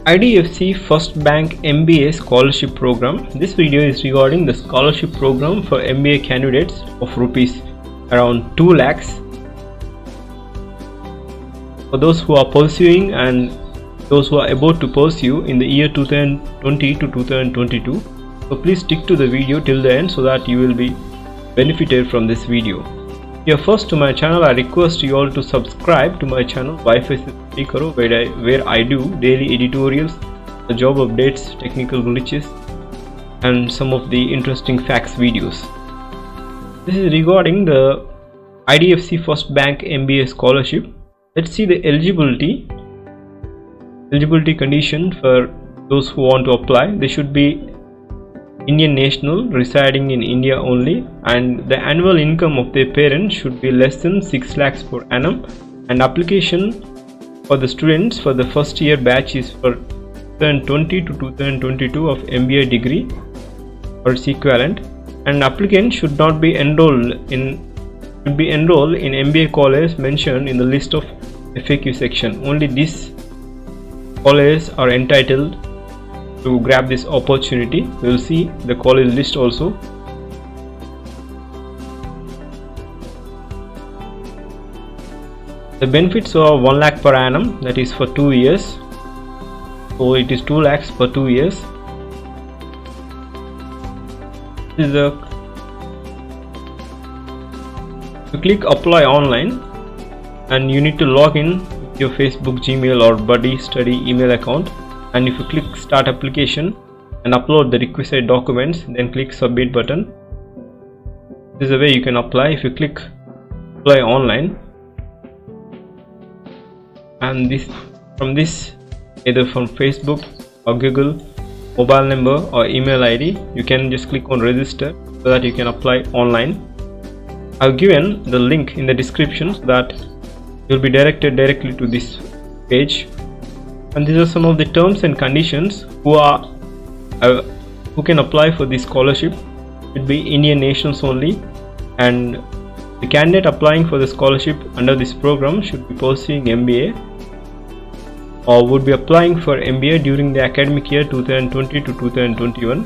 IDFC First Bank MBA Scholarship Program. This video is regarding the scholarship program for MBA candidates of rupees around 2 lakhs for those who are pursuing and those who are about to pursue in the year 2020 to 2022. So please stick to the video till the end so that you will be benefited from this video. If you are first to my channel, I request you all to subscribe to my channel Wi-Fi Karo, where I do daily editorials, the job updates, technical glitches and some of the interesting facts videos. This is regarding the IDFC First Bank MBA scholarship. Let's see the eligibility condition for those who want to apply. They should be Indian national residing in India only, and the annual income of their parents should be less than 6 lakhs per annum, and application for the students for the first year batch is for 2020 to 2022 of MBA degree or its equivalent, and applicant should not be enrolled in MBA college mentioned in the list of FAQ section. Only these colleges are entitled to grab this opportunity. We will see the college list also. The benefits are 1 lakh per annum, that is for 2 years. So it is 2 lakhs for 2 years. This is you click apply online and you need to log in with your Facebook, Gmail or Buddy Study email account. And if you click start application and upload the requisite documents, then click submit button. This is the way you can apply. If you click apply online, and this either from Facebook or Google, mobile number or email ID, you can just click on register so that you can apply online. I've given the link in the description so that you'll be directed directly to this page. And these are some of the terms and conditions who can apply for this scholarship. It will be Indian nationals only, and the candidate applying for the scholarship under this program should be pursuing MBA or would be applying for MBA during the academic year 2020 to 2021.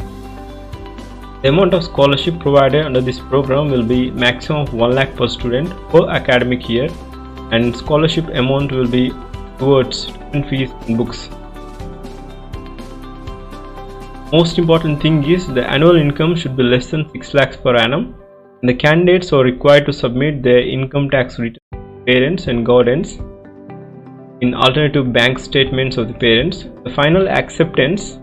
The amount of scholarship provided under this program will be maximum of 1 lakh per student per academic year, and scholarship amount will be towards student fees and books. Most important thing is the annual income should be less than 6 lakhs per annum, and the candidates are required to submit their income tax return to parents and guardians in alternative bank statements of the parents. The final acceptance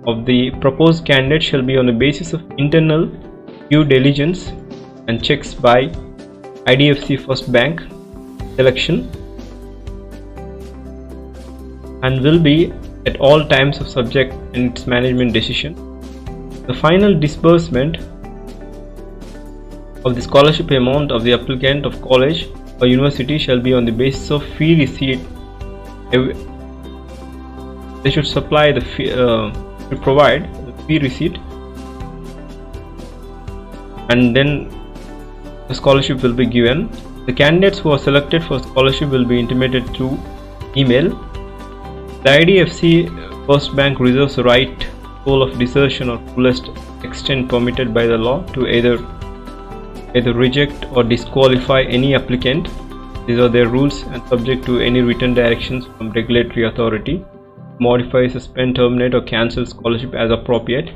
of the proposed candidate shall be on the basis of internal due diligence and checks by IDFC First Bank selection, and will be at all times of subject and its management decision. The final disbursement of the scholarship amount of the applicant of college or university shall be on the basis of fee receipt. They should supply the fee, provide the fee receipt, and then the scholarship will be given. The candidates who are selected for scholarship will be intimated through email. The IDFC First Bank reserves the right goal of desertion or fullest extent permitted by the law to either reject or disqualify any applicant. These are their rules, and subject to any written directions from regulatory authority. Modify, suspend, terminate or cancel scholarship as appropriate.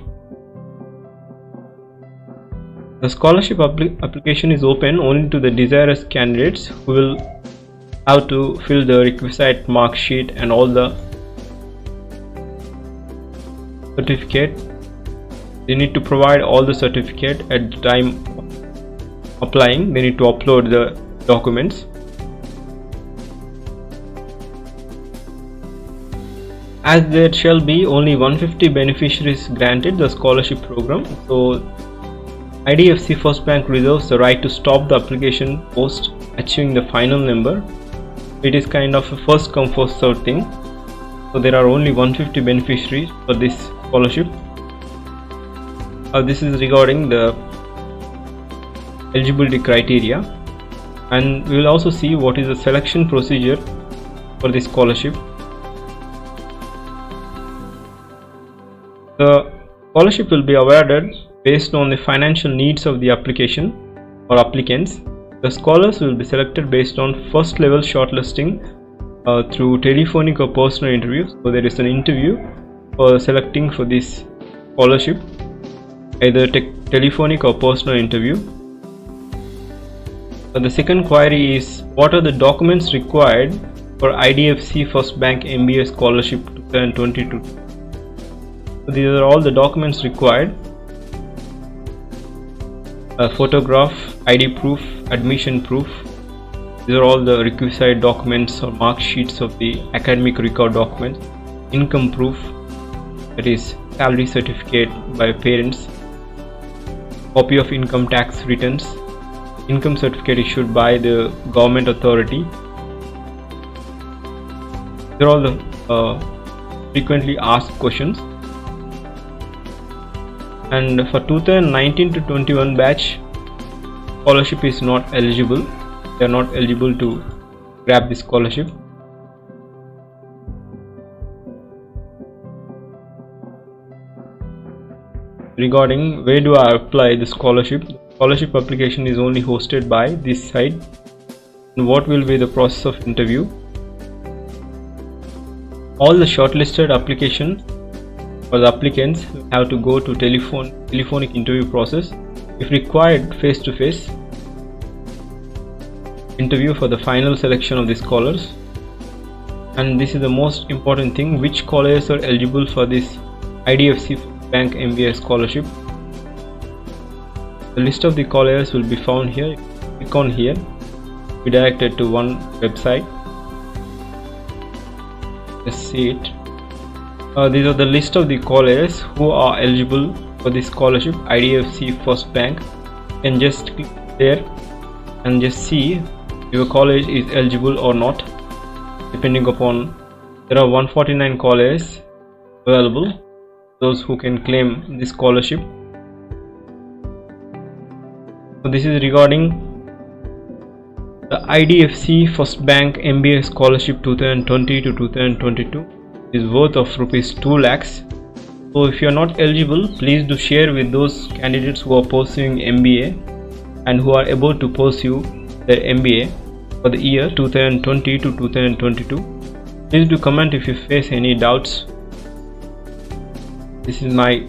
The scholarship application is open only to the desirous candidates who will have to fill the requisite mark sheet and all the certificate. They need to provide all the certificate at the time of applying. They need to upload the documents. As there shall be only 150 beneficiaries granted the scholarship program, so IDFC First Bank reserves the right to stop the application post achieving the final number. It is kind of a first come first served thing. So there are only 150 beneficiaries for this scholarship. This is regarding the eligibility criteria, and we will also see what is the selection procedure for this scholarship. The scholarship will be awarded based on the financial needs of the application or applicants. The scholars will be selected based on first level shortlisting through telephonic or personal interviews. So there is an interview for selecting for this scholarship, either telephonic or personal interview. So the second query is, what are the documents required for IDFC First Bank MBA Scholarship 2022? So these are all the documents required: a photograph, ID proof, admission proof. These are all the requisite documents or mark sheets of the academic record documents. Income proof, that is salary certificate by parents, copy of income tax returns, income certificate issued by the government authority. These are all the frequently asked questions. And for 2019 to 21 batch, scholarship is not eligible. They are not eligible to grab the scholarship. Regarding where do I apply the scholarship, scholarship application is only hosted by this site. And what will be the process of interview? All the shortlisted applications for the applicants have to go to telephonic interview process. If required, face-to-face interview for the final selection of the scholars. And this is the most important thing: which scholars are eligible for this IDFC Bank MBA scholarship. The list of the scholars will be found here. Click on here, be directed to one website. Let's see it. These are the list of the scholars who are eligible for this scholarship, IDFC First Bank. You can just click there and just see if your college is eligible or not, depending upon. There are 149 colleges available, those who can claim this scholarship. So this is regarding the IDFC First Bank MBA scholarship 2020 to 2022 is worth of rupees 2 lakhs. So if you are not eligible, please do share with those candidates who are pursuing MBA and who are able to pursue their MBA for the year 2020 to 2022. Please do comment if you face any doubts. This is my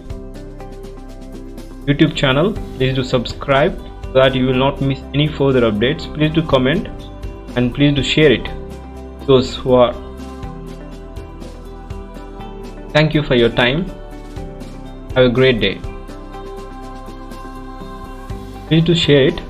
YouTube channel. Please do subscribe so that you will not miss any further updates. Please do comment and please do share it. Those who are. Thank you for your time. Have a great day. Please do share it.